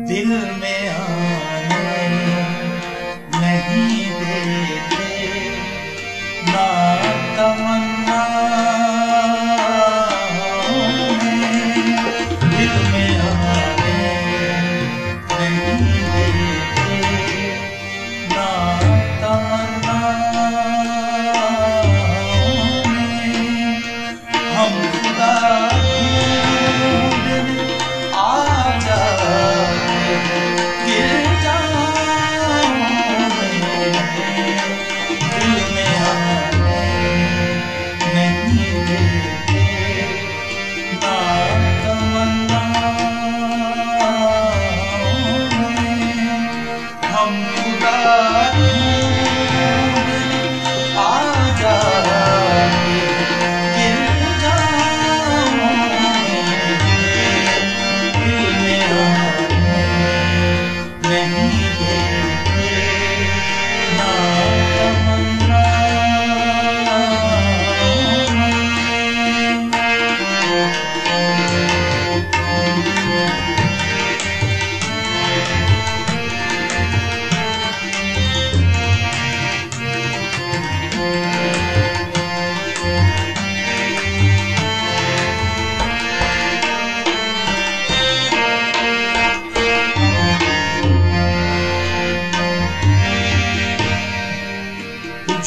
दिल में आने नहीं देते ना तमन्ना दिल में आने नहीं देते ना तमन्ना हम खुदा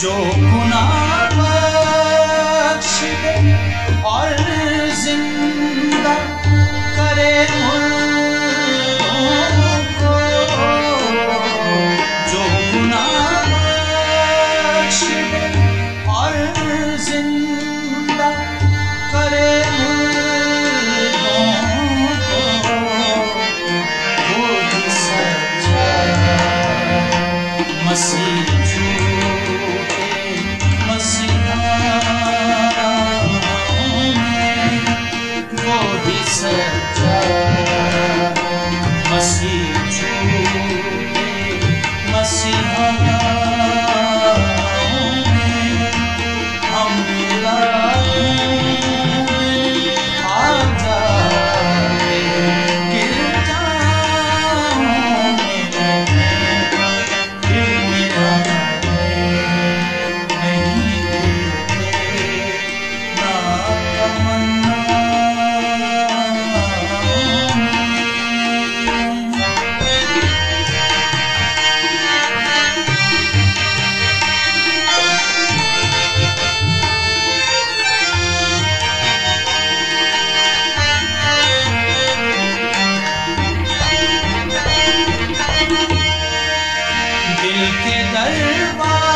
जो गुनाह बख्श दे और जिंदा करे मुर्दों को, जो गुनाह बख्श दे और जिंदा करे मुर्दों को, वो ही सच्चा मसीह सच्चा मसीह झूठे मसीहा हम आ जाए गिरजाओं में दिल मेरा नहीं देते ना तमन्ना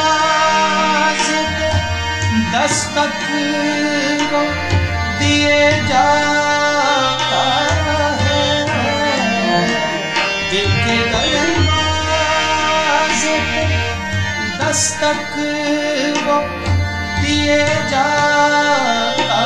दरवाज़े पे दस्तक को दिए जाता है, दिल के दरवाज़े पे दस्तक को दिए जाता